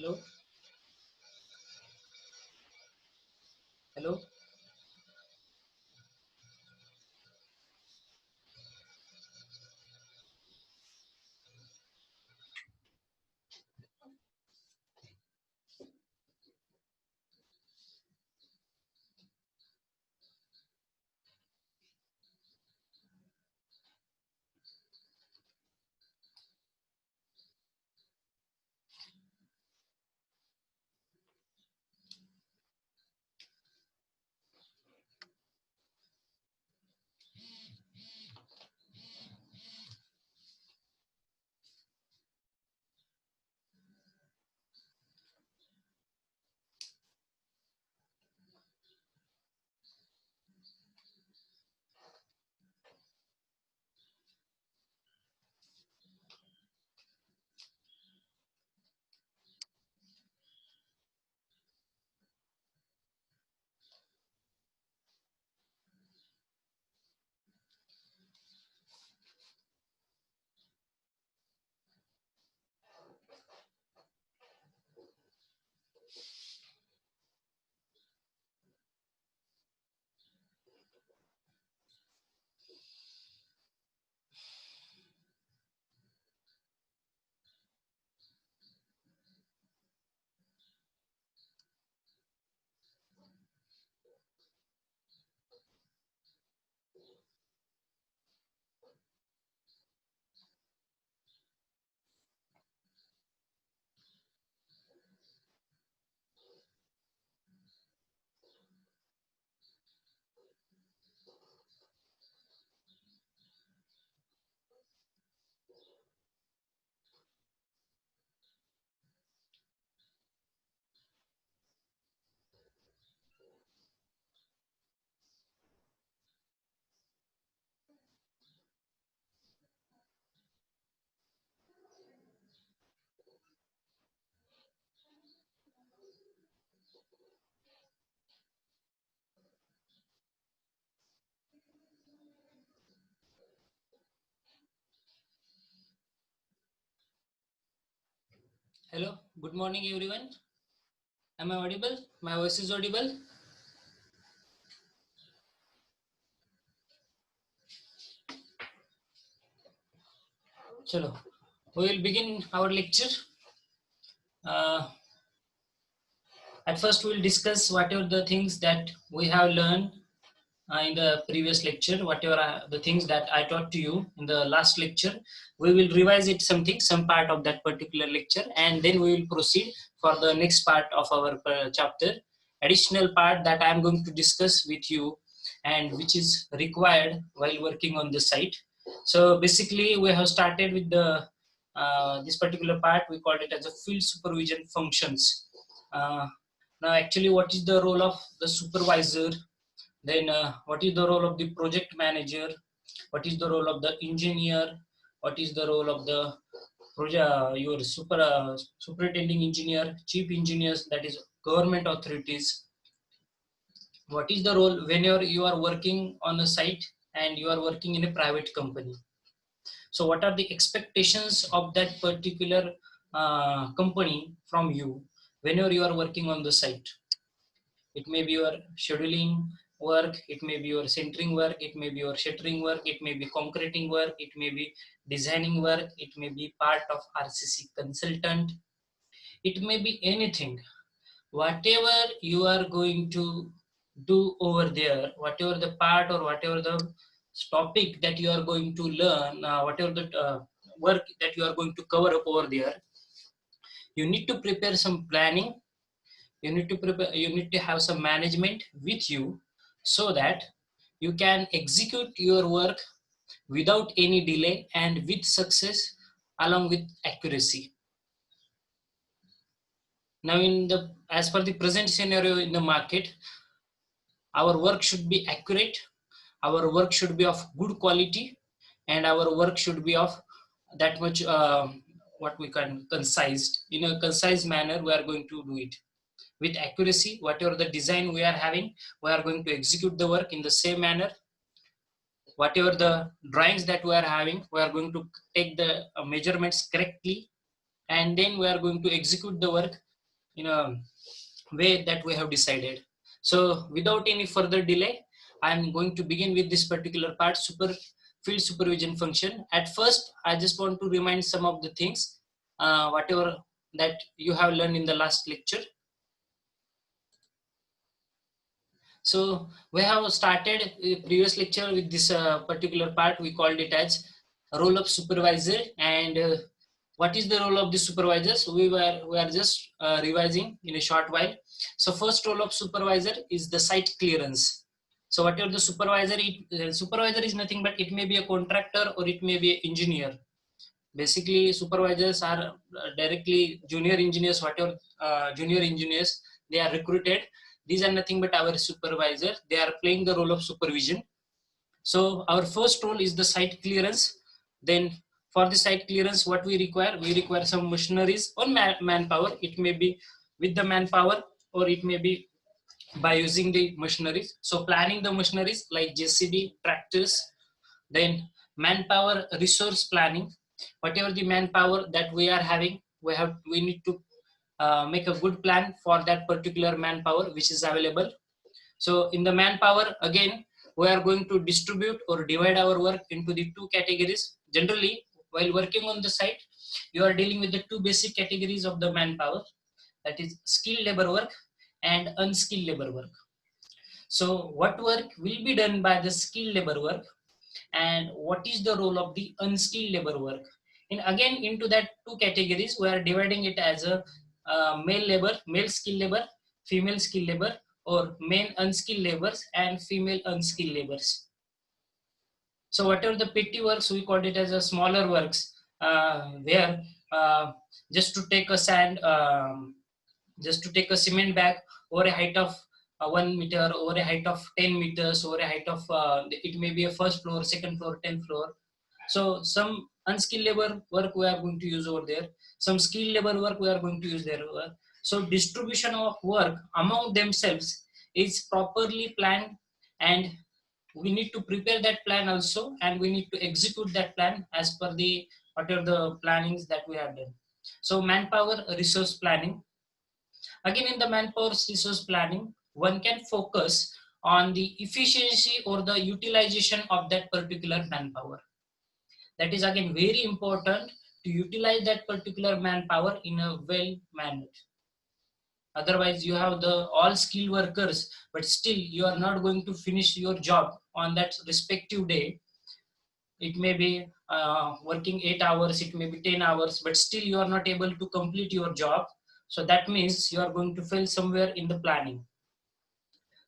Hello, hello. Hello, good morning everyone. Am I audible? My voice is audible. Chalo, we will begin our lecture. Uh, at first, we will discuss whatever the things that we have learned in the previous lecture, whatever the things that I taught to you in the last lecture. We will revise it some part of that particular lecture, and then we will proceed for the next part of our chapter. Additional part that I am going to discuss with you, and which is required while working on the site. So basically, we have started with the this particular part. We called it as a field supervision functions. Uh, Now, actually, what is the role of the supervisor? Then, what is the role of the project manager? What is the role of the engineer? What is the role of the project, your superintending engineer, chief engineers, that is government authorities? What is the role when you are working on a site and you are working in a private company? So, what are the expectations of that particular company from you whenever you are working on the site? It may be your scheduling work, it may be your centering work, it may be your shuttering work, it may be concreting work, it may be designing work, it may be part of RCC consultant, it may be anything. Whatever you are going to do over there, whatever the part or whatever the topic that you are going to learn, whatever the work that you are going to cover up over there, you need to prepare some planning, you need to have some management with you so that you can execute your work without any delay and with success along with accuracy. Now, in the as per the present scenario in the market, our work should be accurate, our work should be of good quality, and our work should be of that much what we can concise. In a concise manner we are going to do it with accuracy. Whatever the design we are having, we are going to execute the work in the same manner. Whatever the drawings that we are having, we are going to take the measurements correctly, and then we are going to execute the work in a way that we have decided. So without any further delay, I'm going to begin with this particular part, field supervision function. At first, I just want to remind some of the things, whatever that you have learned in the last lecture. So we have started a previous lecture with this particular part. We called it as role of supervisor. And what is the role of the supervisors? We are just revising in a short while. So first role of supervisor is the site clearance. So whatever the supervisor is nothing but it may be a contractor or it may be an engineer. Basically, supervisors are directly junior engineers, whatever junior engineers, they are recruited. These are nothing but our supervisor. They are playing the role of supervision. So our first role is the site clearance. Then for the site clearance, what we require some machineries or manpower. It may be with the manpower or it may be by using the machineries. So planning the machineries like JCB, tractors, then manpower resource planning. Whatever the manpower that we are having, we need to make a good plan for that particular manpower which is available. So in the manpower, again, we are going to distribute or divide our work into the two categories. Generally, while working on the site, you are dealing with the two basic categories of the manpower, that is skilled labor work and unskilled labor work. So what work will be done by the skilled labor work and what is the role of the unskilled labor work? And again, into that two categories, we are dividing it as a male skilled labor, female skilled labor, or male unskilled laborers and female unskilled laborers. So whatever the petty works, we called it as a smaller works, where just to take a just to take a cement bag over a height of 1 meter, over a height of 10 meters, over a height of, it may be a first floor, second floor, 10th floor. So some unskilled labor work we are going to use over there. Some skilled labor work we are going to use there. So distribution of work among themselves is properly planned, and we need to prepare that plan also, and we need to execute that plan as per the whatever the plannings that we have done. So manpower resource planning. Again, in the manpower resource planning, one can focus on the efficiency or the utilization of that particular manpower. That is again very important to utilize that particular manpower in a well manner. Otherwise, you have the all skilled workers, but still you are not going to finish your job on that respective day. It may be working 8 hours, it may be 10 hours, but still you are not able to complete your job. So that means you are going to fail somewhere in the planning.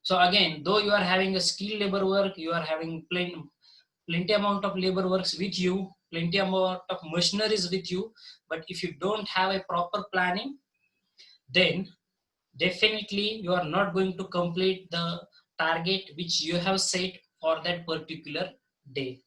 So again, though you are having a skilled labor work, you are having plenty amount of labor works with you, plenty amount of machineries with you, but if you don't have a proper planning, then definitely you are not going to complete the target which you have set for that particular day.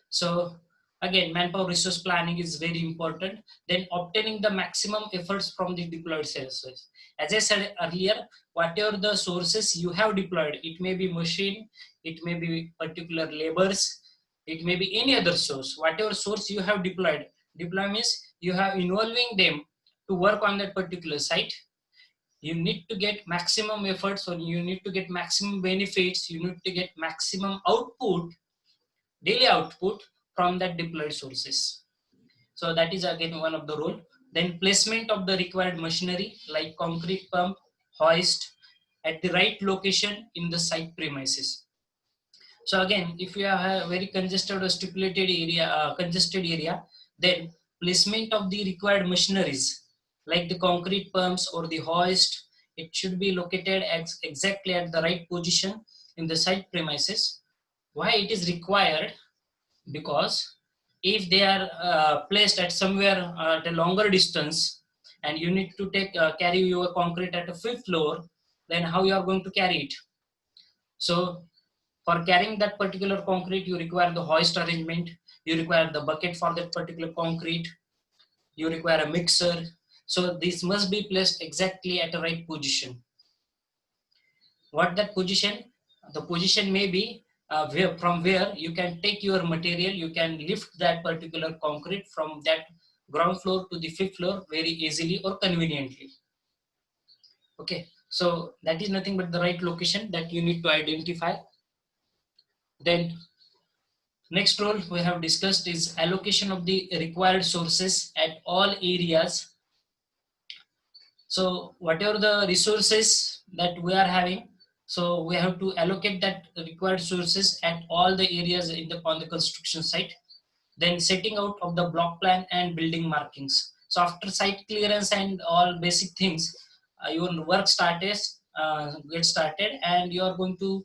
So again, manpower resource planning is very important. Then obtaining the maximum efforts from the deployed sources. As I said earlier, whatever the sources you have deployed, it may be machine, it may be particular labors, it may be any other source. Whatever source you have deployed, deploy means you have involving them to work on that particular site. You need to get maximum efforts, or you need to get maximum benefits, you need to get maximum output, daily output from that deployed sources. So that is again one of the role. Then placement of the required machinery like concrete pump, hoist at the right location in the site premises. So again, if you have a very congested or stipulated area, congested area, then placement of the required machineries like the concrete pumps or the hoist, it should be located exactly at the right position in the site premises. Why it is required? Because if they are placed at somewhere at a longer distance and you need to carry your concrete at a fifth floor, then how you are going to carry it? So for carrying that particular concrete, you require the hoist arrangement, you require the bucket for that particular concrete, you require a mixer. So this must be placed exactly at the right position. What that position? The position may be from where you can take your material, you can lift that particular concrete from that ground floor to the fifth floor very easily or conveniently. Okay, so that is nothing but the right location that you need to identify. Then next role we have discussed is allocation of the required sources at all areas. So whatever the resources that we are having, so we have to allocate that required sources at all the areas in the on the construction site. Then setting out of the block plan and building markings. So after site clearance and all basic things, your work get started, and you are going to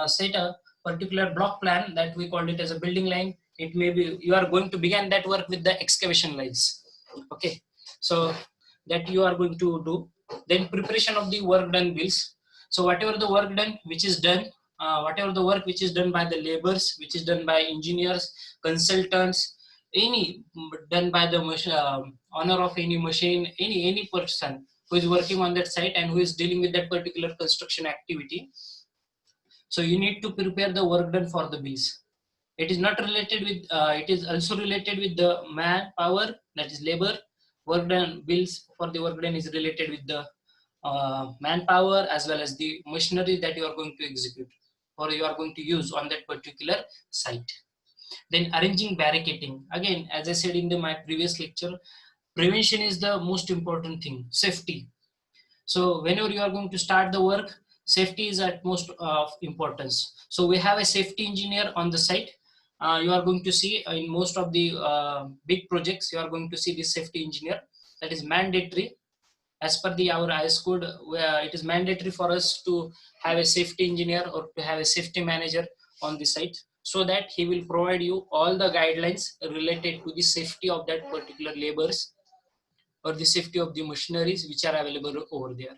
set a particular block plan that we called it as a building line. It may be you are going to begin that work with the excavation lines. Okay, so that you are going to do. Then preparation of the work done bills. So whatever the work done, which is done, whatever the work which is done by the laborers, which is done by engineers, consultants, any done by the owner of any machine, any person who is working on that site and who is dealing with that particular construction activity. So you need to prepare the work done for the bills. It is not related with, it is also related with the manpower, that is labor. Work done bills for the work done is related with the manpower as well as the machinery that you are going to execute or you are going to use on that particular site. Then arranging barricading. Again, as I said in my previous lecture, prevention is the most important thing, safety. So whenever you are going to start the work, safety is at most of importance. So we have a safety engineer on the site. You are going to see in most of the big projects, you are going to see this safety engineer. That is mandatory. As per the our IS code, where it is mandatory for us to have a safety engineer or to have a safety manager on the site, so that he will provide you all the guidelines related to the safety of that particular labors or the safety of the machineries which are available over there.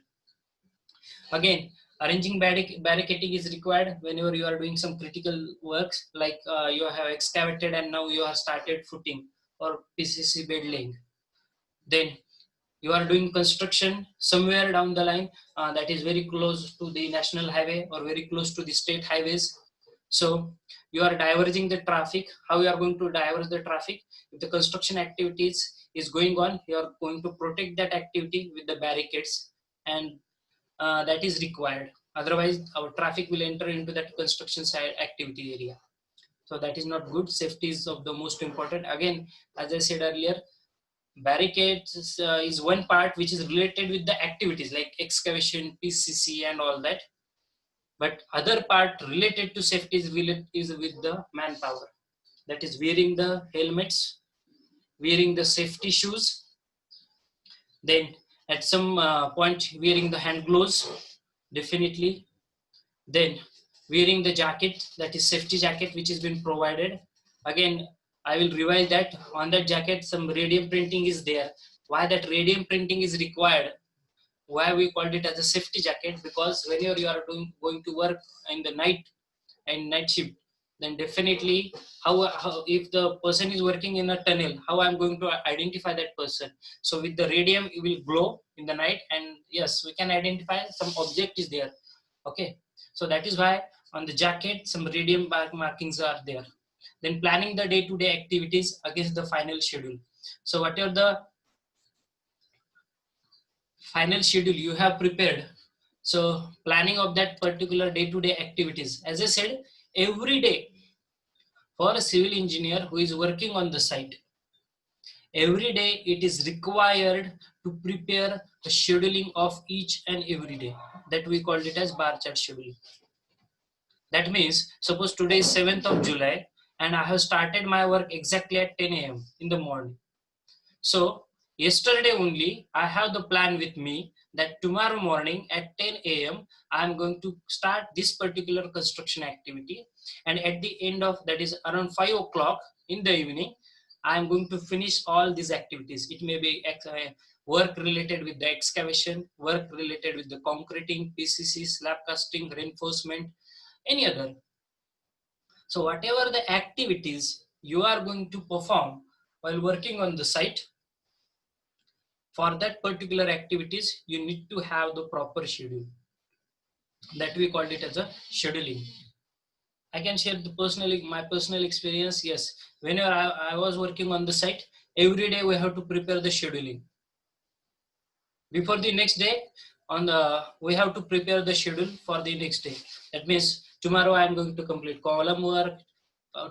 Again, arranging barricading is required whenever you are doing some critical works, like you have excavated and now you have started footing or PCC bed laying. Then you are doing construction somewhere down the line that is very close to the national highway or very close to the state highways. So you are diverging the traffic. How you are going to diverge the traffic? If the construction activities is going on, you are going to protect that activity with the barricades, and that is required. Otherwise, our traffic will enter into that construction site activity area. So that is not good. Safety is of the most important. Again, as I said earlier, barricades is one part which is related with the activities like excavation, PCC, and all that. But other part related to safety is with the manpower. That is wearing the helmets, wearing the safety shoes, then at some point wearing the hand gloves, definitely. Then wearing the jacket, that is safety jacket which has been provided. Again, I will revise that on that jacket some radium printing is there. Why that radium printing is required? Why we called it as a safety jacket? Because whenever you are going to work in the night and night shift, then definitely how if the person is working in a tunnel, how I'm going to identify that person? So with the radium it will glow in the night, and yes, we can identify some object is there. Okay, so that is why on the jacket some radium markings are there. Then planning the day-to-day activities against the final schedule. So whatever the final schedule you have prepared, so planning of that particular day-to-day activities, as I said, every day for a civil engineer who is working on the site, every day it is required to prepare the scheduling of each and every day. That we called it as bar chart scheduling. That means, suppose today is 7th of July and I have started my work exactly at 10 a.m. in the morning. So yesterday only I have the plan with me that tomorrow morning at 10 a.m. I am going to start this particular construction activity, and at the end of that is around 5 o'clock in the evening, I am going to finish all these activities. It may be work related with the excavation, work related with the concreting, PCC, slab casting, reinforcement, any other. So whatever the activities you are going to perform while working on the site, for that particular activities, you need to have the proper schedule. That we called it as a scheduling. I can share my personal experience. Yes, whenever I was working on the site, every day we have to prepare the scheduling. Before the next day, on the, we have to prepare the schedule for the next day. That means tomorrow I am going to complete column work.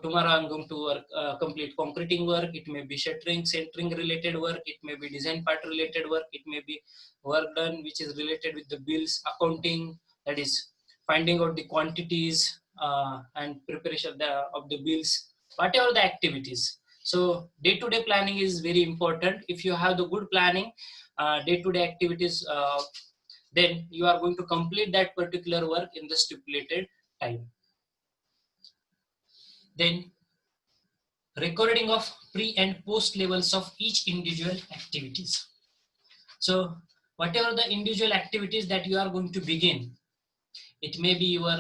Tomorrow I'm going to work, complete concreting work. It may be shuttering, centering related work. It may be design part related work. It may be work done which is related with the bills, accounting, that is finding out the quantities and preparation of the bills, whatever the activities. So day-to-day planning is very important. If you have the good planning, day-to-day activities, then you are going to complete that particular work in the stipulated time. Then recording of pre and post levels of each individual activities. So whatever the individual activities that you are going to begin, it may be your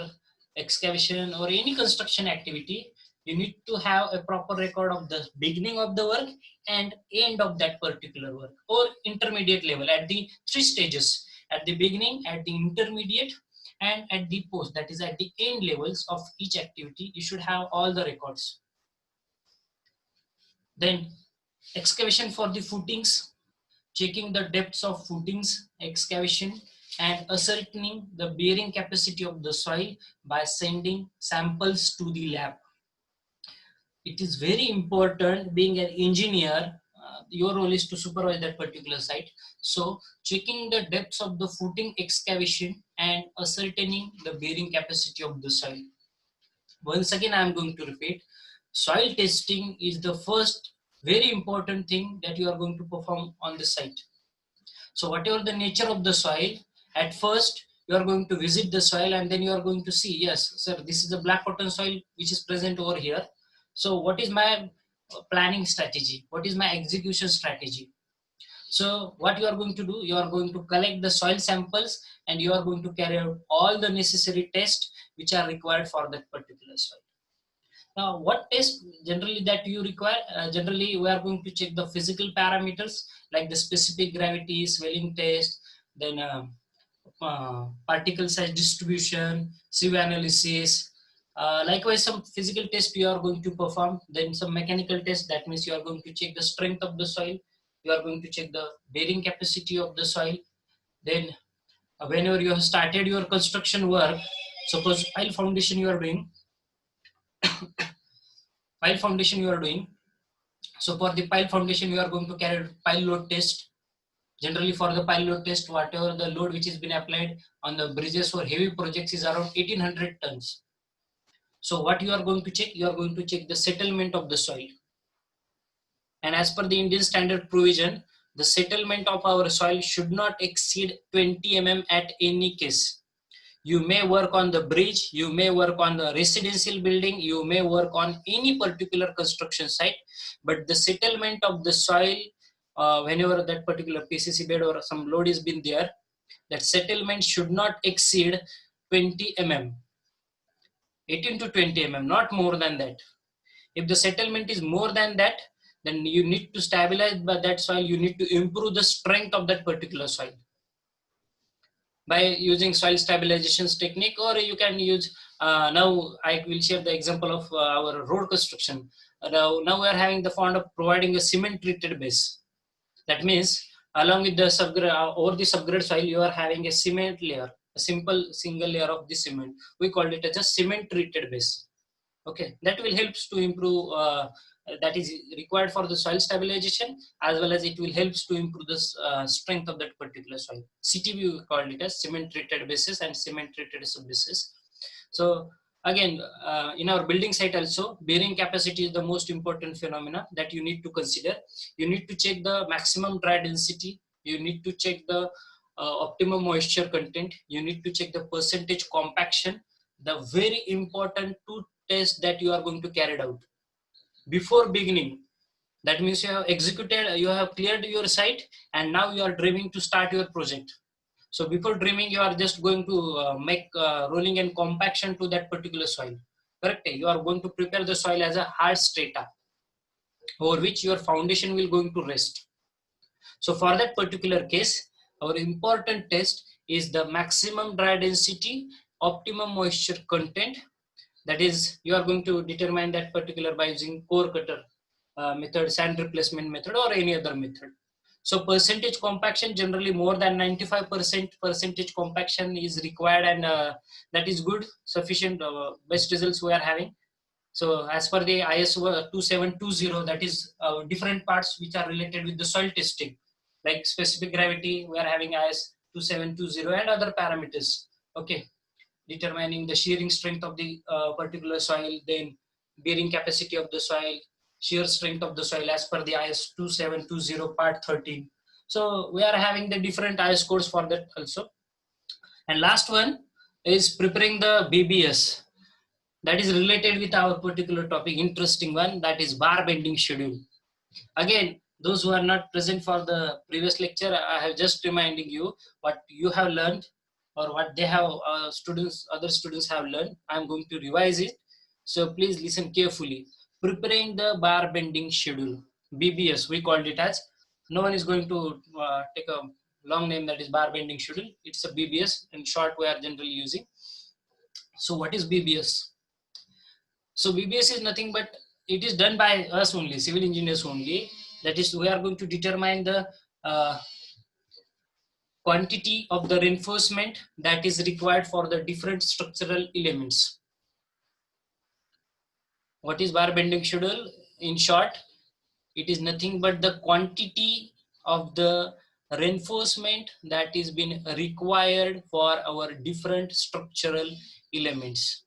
excavation or any construction activity, you need to have a proper record of the beginning of the work and end of that particular work, or intermediate level at the 3 stages, at the beginning, at the intermediate, and at the post, that is at the end levels of each activity. You should have all the records. Then excavation for the footings, checking the depths of footings, excavation, and ascertaining the bearing capacity of the soil by sending samples to the lab. It is very important, being an engineer, your role is to supervise that particular site. So checking the depths of the footing excavation and ascertaining the bearing capacity of the soil. Once again, I am going to repeat, soil testing is the first very important thing that you are going to perform on the site. So whatever the nature of the soil, at first you are going to visit the soil and then you are going to see, yes, sir, this is the black cotton soil which is present over here. So what is my planning strategy? What is my execution strategy? So what you are going to do, you are going to collect the soil samples and you are going to carry out all the necessary tests which are required for that particular soil. Now, what test generally that you require? Generally, we are going to check the physical parameters like the specific gravity, swelling test, then particle size distribution, sieve analysis. Likewise, some physical test you are going to perform, then some mechanical test. That means you are going to check the strength of the soil. You are going to check the bearing capacity of the soil. Then, whenever you have started your construction work, suppose pile foundation you are doing, pile foundation you are doing. So for the pile foundation, you are going to carry pile load test. Generally for the pile load test, whatever the load which has been applied on the bridges or heavy projects is around 1800 tons. So what you are going to check? You are going to check the settlement of the soil. And as per the Indian standard provision, the settlement of our soil should not exceed 20 mm at any case. You may work on the bridge, you may work on the residential building, you may work on any particular construction site, but the settlement of the soil, whenever that particular PCC bed or some load is been there, that settlement should not exceed 20 mm, 18 to 20 mm, not more than that. If the settlement is more than that, then you need to stabilize by that soil, you need to improve the strength of that particular soil by using soil stabilizations technique, or you can use, now I will share the example of our road construction. Now we are having the fond of providing a cement treated base. That means along with the subgrade, over the subgrade soil, you are having a cement layer, a simple single layer of the cement. We call it as a cement treated base. Okay, that will help to improve, that is required for the soil stabilization, as well as it will help to improve the strength of that particular soil. CTB we call it as cement treated bases and cement treated subbases. So again, in our building site also, bearing capacity is the most important phenomena that you need to consider. You need to check the maximum dry density. You need to check the optimum moisture content. You need to check the percentage compaction. The very important two tests that you are going to carry out before beginning. That means you have executed, you have cleared your site, and now you are dreaming to start your project. So before dreaming, you are just going to make rolling and compaction to that particular soil. Correct? You are going to prepare the soil as a hard strata over which your foundation will going to rest. So for that particular case, our important test is the maximum dry density, optimum moisture content. That is, you are going to determine that particular by using core cutter method, sand replacement method, or any other method. So percentage compaction, generally more than 95% percentage compaction is required, and that is good, sufficient, best results we are having. So as per the ISO 2720, that is different parts which are related with the soil testing, like specific gravity, we are having IS 2720 and other parameters. Okay, determining the shearing strength of the particular soil, then bearing capacity of the soil, shear strength of the soil as per the IS 2720 part 13. So we are having the different IS codes for that also. And last one is preparing the BBS, that is related with our particular topic, interesting one, that is bar bending schedule. Again, those who are not present for the previous lecture, I have just reminding you what you have learned or what they have, other students have learned. I'm going to revise it. So please listen carefully. Preparing the bar bending schedule, BBS, we called it as. No one is going to take a long name, that is bar bending schedule. It's a BBS. In short, we are generally using. So what is BBS? So BBS is nothing but it is done by us only, civil engineers only. That is, we are going to determine the quantity of the reinforcement that is required for the different structural elements. What is bar bending schedule? In short, it is nothing but the quantity of the reinforcement that is been required for our different structural elements.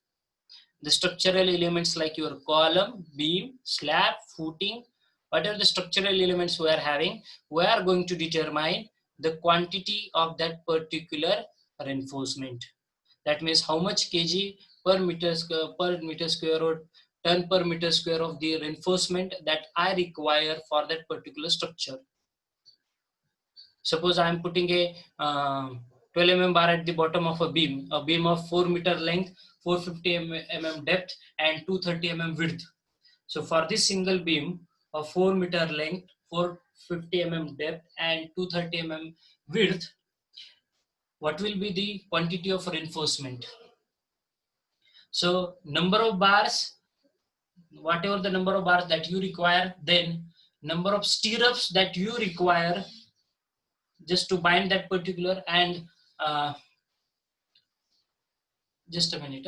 The structural elements like your column, beam, slab, footing, whatever the structural elements we are having, we are going to determine the quantity of that particular reinforcement. That means how much kg per meter square or ton per meter square of the reinforcement that I require for that particular structure. Suppose I am putting a 12 mm bar at the bottom of a beam of 4 meter length, 450 mm depth and 230 mm width. So for this single beam of 4 meter length, 450 mm depth and 230 mm width, what will be the quantity of reinforcement? So number of bars, whatever the number of bars that you require, then number of stirrups that you require just to bind that particular, and just a minute.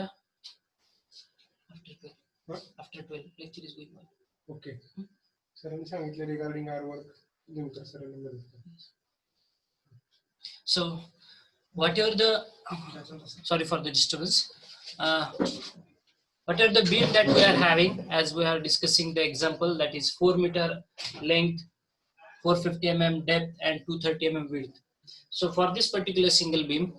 After 12 lecture is going on. Okay. Sir, regarding our work. So whatever the sorry for the disturbance, whatever the beam that we are having, as we are discussing the example, that is 4 meter length, 450 mm depth and 230 mm width. So for this particular single beam,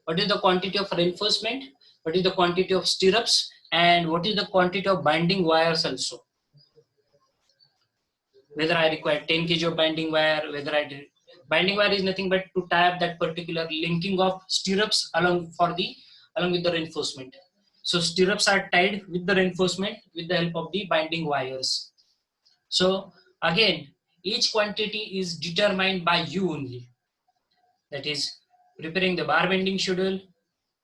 what is the quantity of reinforcement, what is the quantity of stirrups, and what is the quantity of binding wires also. Whether I require 10 kg of binding wire, binding wire is nothing but to tie up that particular linking of stirrups along with the reinforcement. So stirrups are tied with the reinforcement with the help of the binding wires. So again, each quantity is determined by you only. That is preparing the bar bending schedule,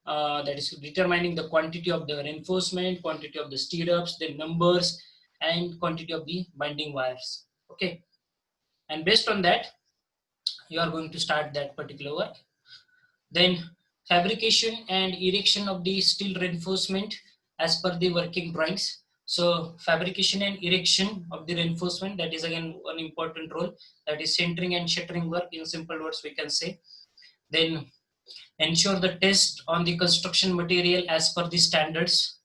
that is determining the quantity of the reinforcement, quantity of the stirrups, the numbers, and quantity of the binding wires. Okay, and based on that, you are going to start that particular work. Then fabrication and erection of the steel reinforcement as per the working drawings. So fabrication and erection of the reinforcement, that is again one important role, that is centering and shuttering work, in simple words we can say. Then ensure the test on the construction material as per the standards.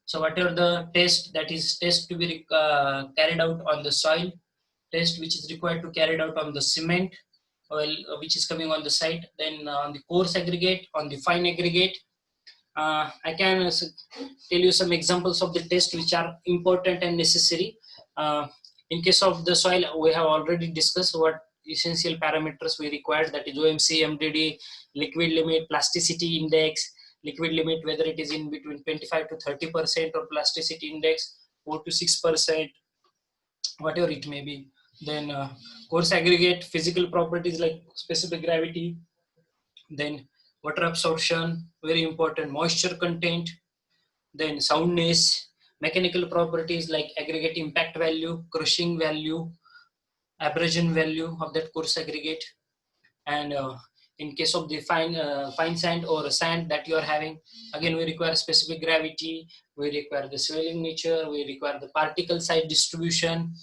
So whatever the test, that is test to be carried out on the soil, test which is required to carried out on the cement, well, which is coming on the site, then on the coarse aggregate, on the fine aggregate. I can tell you some examples of the tests which are important and necessary. In case of the soil, we have already discussed what essential parameters we require, that is OMC, MDD, liquid limit, plasticity index, liquid limit whether it is in between 25 to 30% or plasticity index 4 to 6%, whatever it may be. Then coarse aggregate physical properties like specific gravity, then water absorption, very important, moisture content, then soundness, mechanical properties like aggregate impact value, crushing value, abrasion value of that coarse aggregate, and in case of the fine sand or sand that you are having, again we require specific gravity, we require the swelling nature, we require the particle size distribution,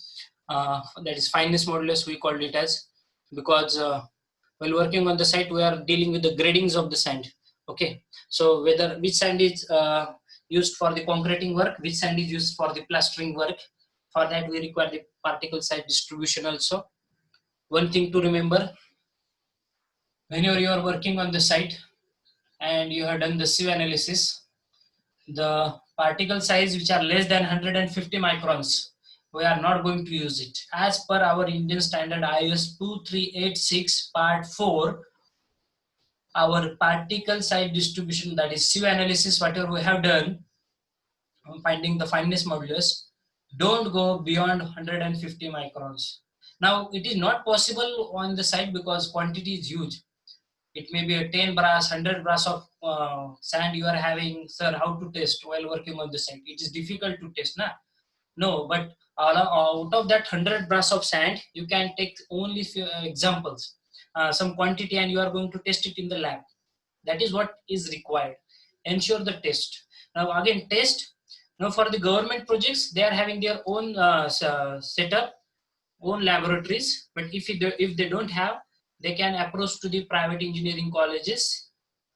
that is fineness modulus we called it as, because while working on the site we are dealing with the gradings of the sand. Okay, so whether which sand is used for the concreting work, which sand is used for the plastering work, for that we require the particle size distribution also. One thing to remember, whenever you are working on the site and you have done the sieve analysis, the particle size which are less than 150 microns, we are not going to use it. As per our Indian standard IS 2386 part 4, our particle size distribution, that is sieve analysis, whatever we have done, finding the fineness modulus, don't go beyond 150 microns. Now it is not possible on the site because quantity is huge. It may be a 10 brass, 100 brass of sand you are having. Sir, how to test while working on the site? It is difficult to test, na? No, but out of that 100 brass of sand, you can take only few examples, some quantity, and you are going to test it in the lab. That is what is required. Ensure the test. Now again, test. Now for the government projects, they are having their own setup, own laboratories. But if they don't have, they can approach to the private engineering colleges.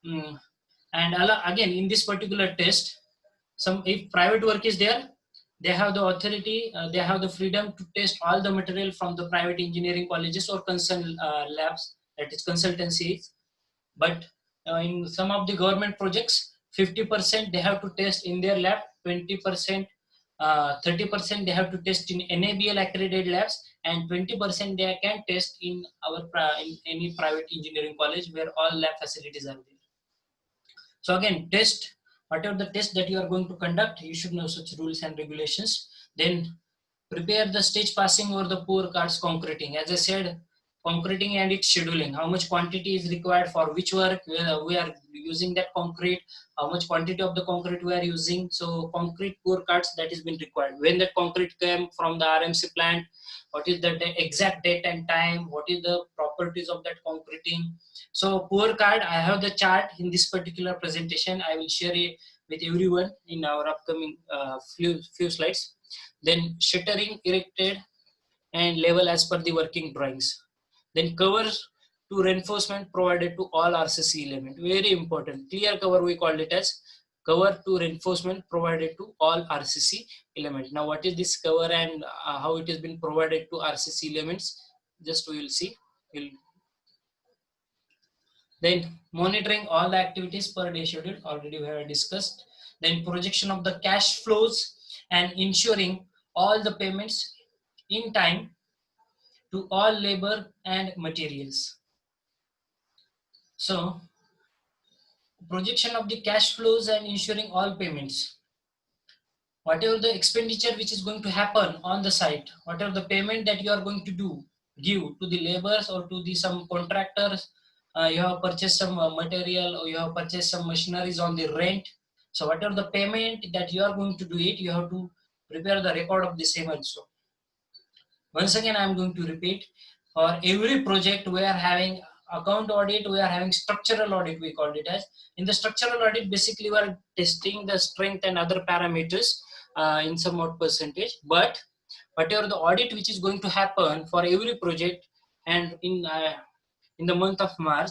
And again, in this particular test, if private work is there, they have the authority, they have the freedom to test all the material from the private engineering colleges or consult labs, that is consultancies. But in some of the government projects, 50% they have to test in their lab, 20%, 30% they have to test in NABL accredited labs, and 20% they can test in in any private engineering college where all lab facilities are there. So again, test, whatever the test that you are going to conduct, you should know such rules and regulations. Then prepare the stage passing over the pour cards concreting. As I said, concreting and its scheduling, how much quantity is required for which work we are using that concrete, how much quantity of the concrete we are using. So concrete pour cards, that is been required. When that concrete came from the RMC plant, what is the exact date and time, what is the properties of that concreting. So pour card, I have the chart in this particular presentation. I will share it with everyone in our upcoming few slides. Then shuttering erected and level as per the working drawings. Then cover to reinforcement provided to all RCC element. Very important. Clear cover we called it as cover to reinforcement provided to all RCC element. Now what is this cover and how it has been provided to RCC elements? Just we will see. Then monitoring all the activities per day schedule, already we have discussed. Then projection of the cash flows and ensuring all the payments in time to all labor and materials. So projection of the cash flows and ensuring all payments. Whatever the expenditure which is going to happen on the site, whatever the payment that you are going to give to the laborers or to the some contractors, you have purchased some material or you have purchased some machineries on the rent. So whatever the payment that you are going to do it, you have to prepare the record of the same also. Once again, I am going to repeat, for every project we are having account audit, we are having structural audit, we called it as. In the structural audit, basically we are testing the strength and other parameters in some odd percentage. But whatever the audit which is going to happen for every project, and in the month of March,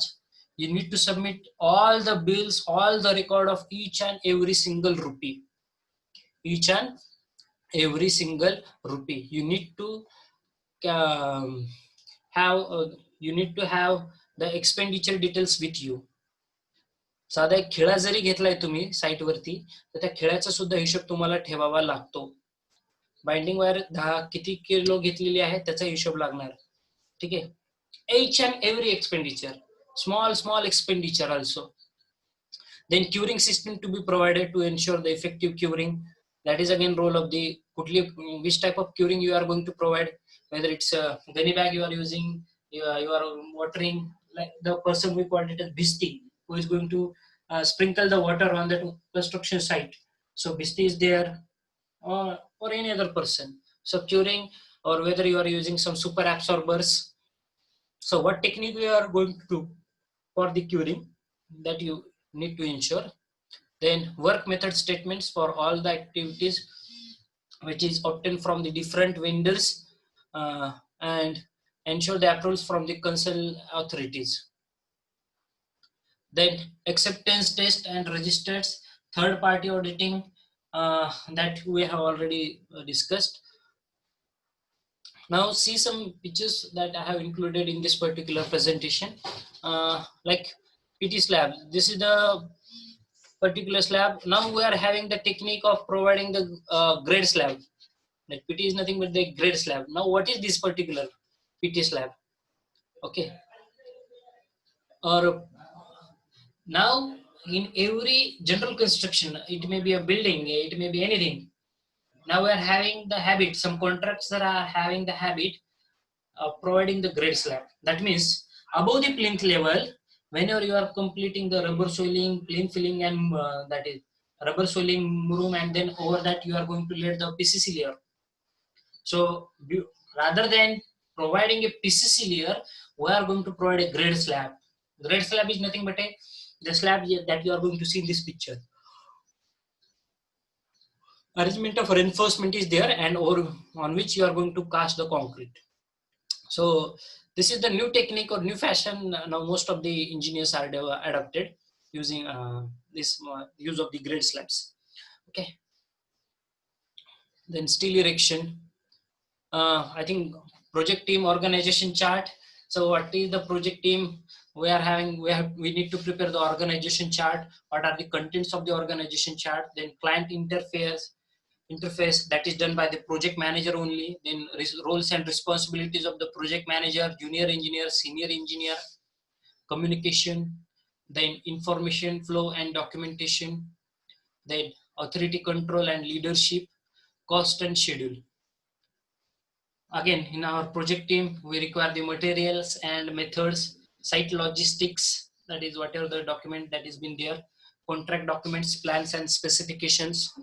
you need to submit all the bills, all the record of each and every single rupee. Each and every single rupee. You need to have the expenditure details with you. साधा एक खेळा जरी घेतलाय तुम्ही site वरती, तर त्या खेळाचा सुद्धा हिशोब तुम्हाला ठेवावा लागतो. बाइंडिंग वायर किती किलो घेतलेली आहे त्याचा हिशोब लागणार. ठीक आहे. Each and every expenditure, small expenditure also. Then curing system to be provided to ensure the effective curing. That is again role of the which type of curing you are going to provide, whether it's a gunny bag you are using, you are watering, like the person we called it as Bhisti, who is going to sprinkle the water on the construction site. So Bhisti is there, or any other person. So curing or whether you are using some super absorbers. So what technique we are going to do for the curing, that you need to ensure. Then work method statements for all the activities which is obtained from the different vendors, and ensure the approvals from the concerned authorities. Then acceptance test and registers, third party auditing, that we have already discussed. Now see some pictures that I have included in this particular presentation. Like PT slab, this is the particular slab. Now we are having the technique of providing the grade slab. Like PT is nothing but the grade slab. Now what is this particular PT slab? Okay, or now in every general construction, it may be a building, it may be anything. Now we are having the habit, some contracts that are having the habit of providing the grade slab. That means above the plinth level, whenever you are completing the rubber soiling, plinth filling, and that is rubber soiling room, and then over that you are going to lay the PCC layer. So rather than providing a PCC layer, we are going to provide a grade slab. Grade slab is nothing but the slab that you are going to see in this picture. Arrangement of reinforcement is there, and over on which you are going to cast the concrete. So this is the new technique or new fashion. Now most of the engineers are adopted using this use of the grade slabs. Okay. Then steel erection. I think project team organization chart. So what is the project team? We need to prepare the organization chart. What are the contents of the organization chart? Then client interface that is done by the project manager only. Then roles and responsibilities of the project manager, junior engineer, senior engineer, communication, then information flow and documentation, then authority control and leadership, cost and schedule. Again, in our project team, we require the materials and methods, site logistics, that is whatever the document that has been there, contract documents, plans and specifications,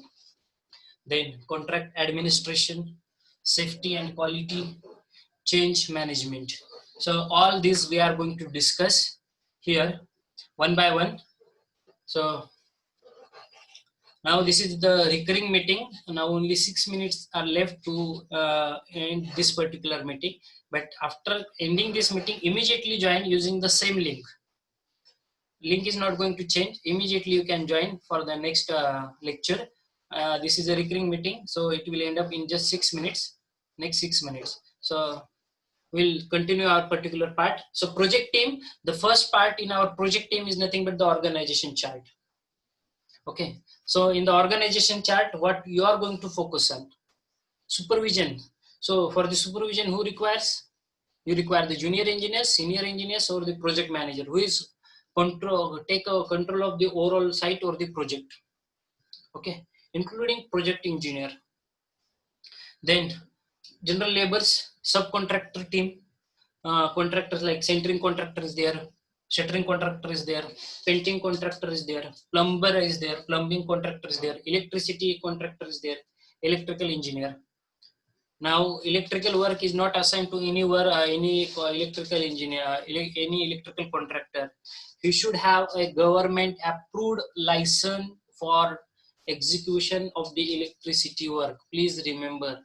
then contract administration, safety and quality, change management. So all these we are going to discuss here one by one. So now this is the recurring meeting. Now only 6 minutes are left to end this particular meeting. But after ending this meeting, immediately join using the same link. Link is not going to change. Immediately you can join for the next lecture. This is a recurring meeting, so it will end up in just 6 minutes. Next 6 minutes. So we'll continue our particular part. So project team, the first part in our project team is nothing but the organization chart. Okay, so in the organization chart, what you are going to focus on? Supervision. So for the supervision, who requires? You require the junior engineers, senior engineers, or the project manager, who is take control of the overall site or the project. Okay, including project engineer. Then general labors, subcontractor team, contractors like centering contractor is there, shuttering contractor is there, painting contractor is there, plumber is there, plumbing contractor is there, electricity contractor is there, electrical engineer. Now electrical work is not assigned to any electrical engineer, any electrical contractor. You should have a government approved license for execution of the electricity work. Please remember,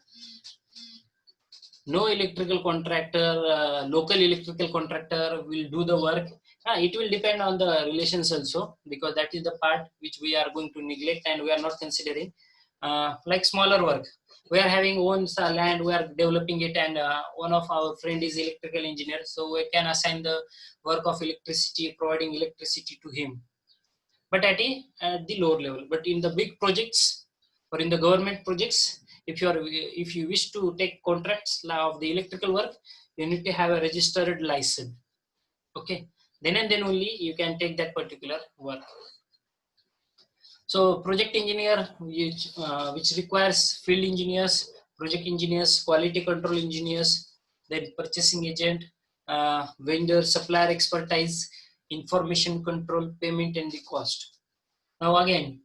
no electrical contractor, local electrical contractor will do the work. It will depend on the relations also, because that is the part which we are going to neglect and we are not considering. Like smaller work, we are having own land, we are developing it, and one of our friend is electrical engineer, so we can assign the work of electricity, providing electricity to him, but at the lower level. But in the big projects or in the government projects, if you wish to take contracts of the electrical work, you need to have a registered license. Okay, then and then only you can take that particular work. So project engineer, which requires field engineers, project engineers, quality control engineers, then purchasing agent, vendor, supplier expertise, information control, payment and the cost. Now again,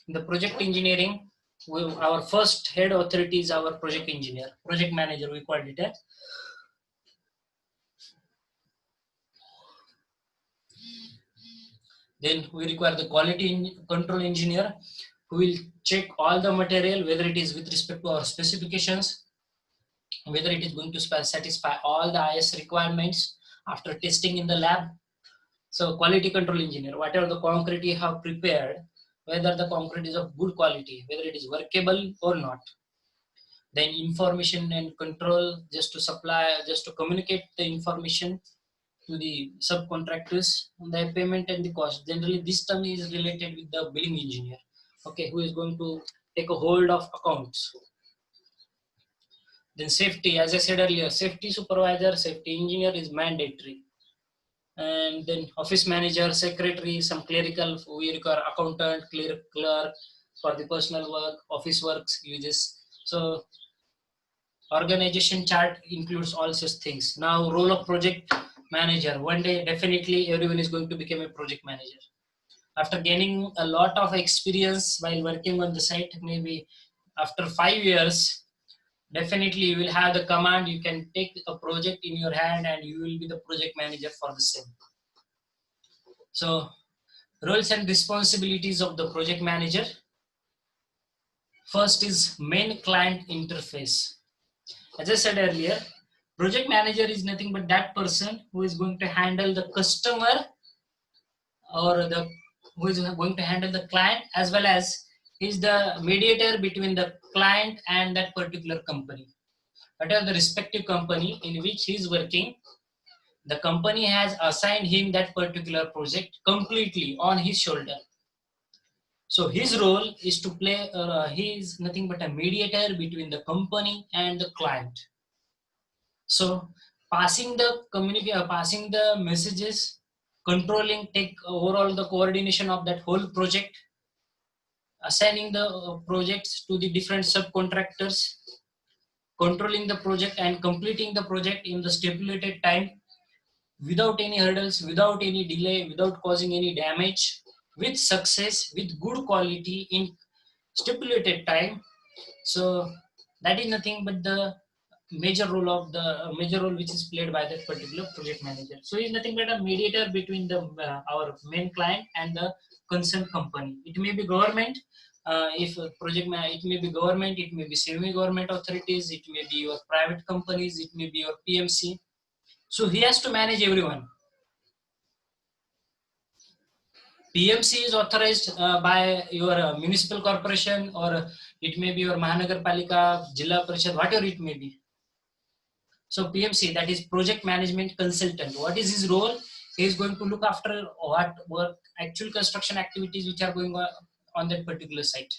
the project engineering, our first head authority is our project engineer, project manager, we called it as. Then we require the quality control engineer who will check all the material, whether it is with respect to our specifications, whether it is going to satisfy all the IS requirements after testing in the lab. So quality control engineer, whatever the concrete you have prepared, whether the concrete is of good quality, whether it is workable or not. Then information and control, just to supply, just to communicate the information to the subcontractors on the payment and the cost. Generally, this term is related with the billing engineer, okay, who is going to take a hold of accounts. Then safety, as I said earlier, safety supervisor, safety engineer is mandatory. And then office manager, secretary, some clerical, we require accountant, clerk for the personal work, office works uses. So organization chart includes all such things. Now role of project manager, one day definitely everyone is going to become a project manager. After gaining a lot of experience while working on the site, maybe after 5 years, definitely you will have the command, you can take a project in your hand and you will be the project manager for the same. So roles and responsibilities of the project manager. First is main client interface. As I said earlier, project manager is nothing but that person who is going to handle the customer, or the who is going to handle the client, as well as is the mediator between the client and that particular company. Whatever the respective company in which he is working, the company has assigned him that particular project completely on his shoulder. So his role is to play, he is nothing but a mediator between the company and the client. So passing the messages, controlling, take overall the coordination of that whole project, assigning the projects to the different subcontractors, controlling the project and completing the project in the stipulated time without any hurdles, without any delay, without causing any damage, with success, with good quality in stipulated time. So that is nothing but the major role which is played by that particular project manager. So he is nothing but a mediator between the our main client and the concerned company. It may be government, if a it may be government, it may be semi-government authorities, it may be your private companies, it may be your PMC. So he has to manage everyone. PMC is authorized by your municipal corporation, or it may be your Mahanagarpalika, Jilla Parishad, whatever it may be. So PMC, that is project management consultant. What is his role? He is going to look after what work, actual construction activities which are going on that particular site.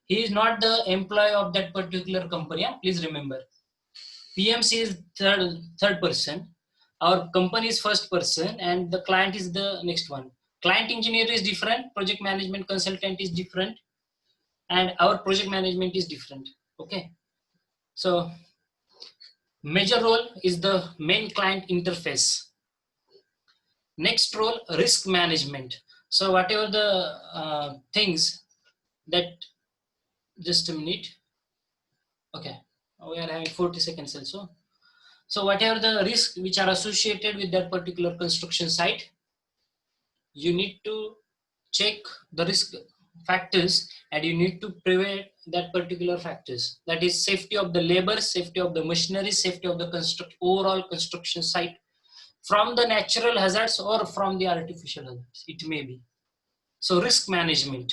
He is not the employee of that particular company. Yeah? Please remember, PMC is third person. Our company is first person, and the client is the next one. Client engineer is different. Project management consultant is different, and our project management is different. Okay, so major role is the main client interface. Next role, risk management. So whatever the things that, just a minute. Okay, we are having 40 seconds also. So whatever the risks which are associated with that particular construction site, you need to check the risk factors and you need to prevent that particular factors. That is safety of the labor, safety of the machinery, safety of the overall construction site, from the natural hazards or from the artificial hazards, it may be. So risk management.